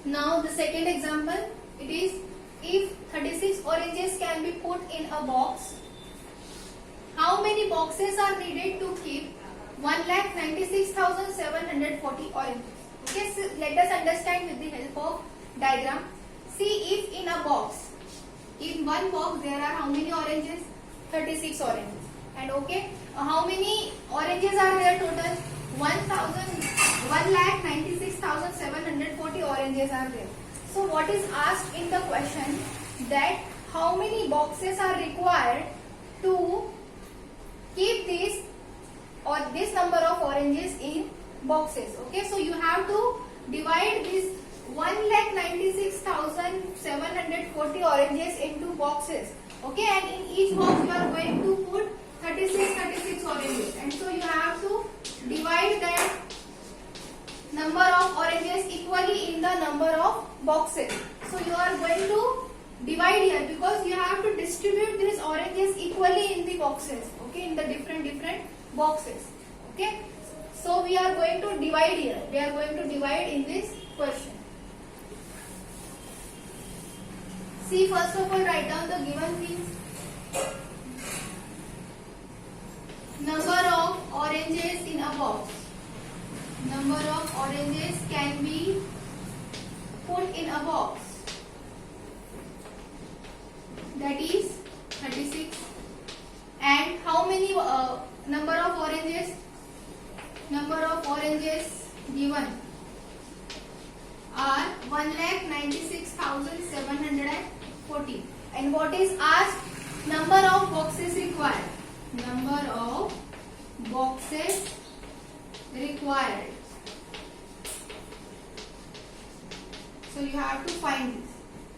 Now the second example, it is if 36 oranges can be put in a box, how many boxes are needed to keep 1,96,740 oranges? Okay, so let us understand with the help of diagram. See, if in a box, in one box there are how many oranges? 36 oranges. And okay, how many oranges are there total? 1,96,740 oranges are there. So what is asked in the question, that how many boxes are required to keep this or this number of oranges in boxes. Okay, so you have to divide this 1,96,740 oranges into boxes. Okay, and in each box you are going to put 36 oranges, and so you have to divide that number of oranges equally in the number of boxes. So you are going to divide here because you have to distribute these oranges equally in the boxes. Okay, in the different boxes. Okay, so we are going to divide here. We are going to divide in this question. See, first of all, write down the given things. Number of oranges in a box. Number of oranges can be put in a box. That is 36. And how many number of oranges? Number of oranges given are 1,96,740. And what is asked? Number of boxes required. Number of boxes required. So you have to find this.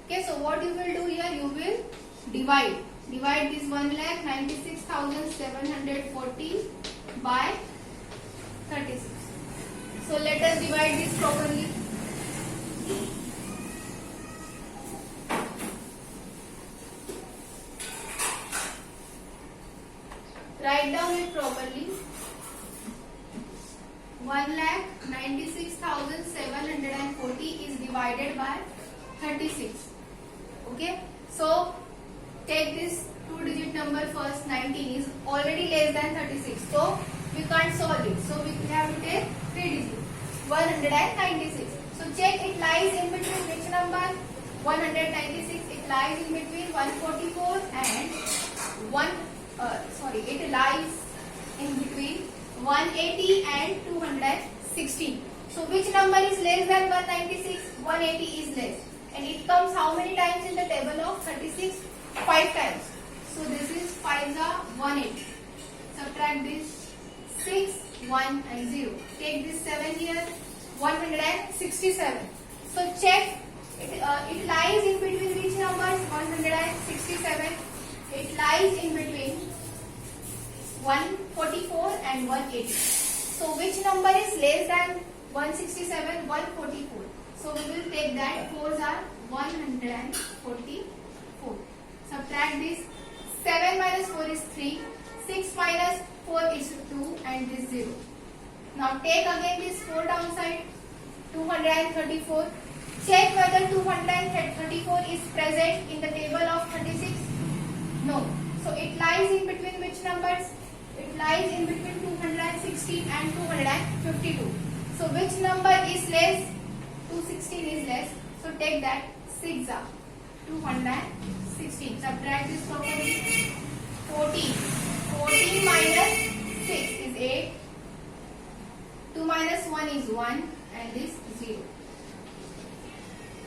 Okay, so what you will do here? You will divide this 1,96,740 by 36. So let us divide this properly. Write down it properly. 1,96,740 is divided by 36. Okay, so take this 2-digit number first. 19 is already less than 36, so we can't solve it. So we have to take 3 digits. 196. So check, it lies in between which number? 196. It lies in between 144 and it lies in between 180 and 216. So which number is less than 196? 180 is less. And it comes how many times in the table of 36? 5 times. So this is 5 are 180. Subtract this 6, 1 and 0. Take this 7 here, 167. So check, it lies in between which numbers? 167. It lies in between 144 and 180. So which number is less than 167? 144. So we will take that. 4s are 144. Subtract this. 7 minus 4 is 3. 6 minus 4 is 2 and this 0. Now take again this 4 downside. 234. Check whether 234 is present in the table of 36. No. So it lies in between which numbers? It lies in between 216 and 252. So which number is less? 216 is less. So take that. 6 are 216. Subtract this properly. 14. 14 minus 6 is 8. 2 minus 1 is 1 and this 0.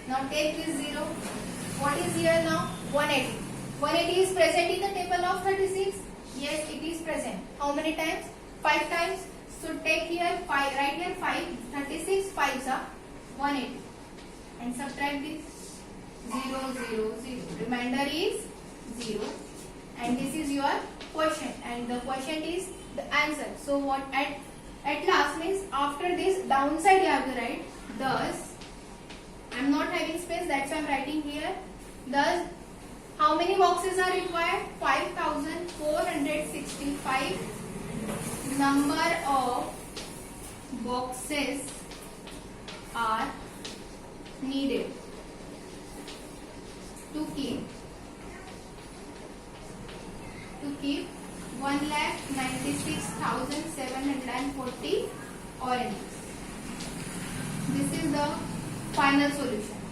Now take this 0. What is here now? 180. 180 is present in the table of 36. Yes, it is present. How many times? 5 times. So take here 5. Write here 5. 36 5s are 180. And subtract this 0, 0, 0. Remainder is 0. And this is your quotient. And the quotient is the answer. So what at last means after this downside you have to write. Thus, I am not having space, that's why I am writing here. Thus, how many boxes are required? 5,465 number of boxes are needed to keep 1,96,740 oranges. This is the final solution.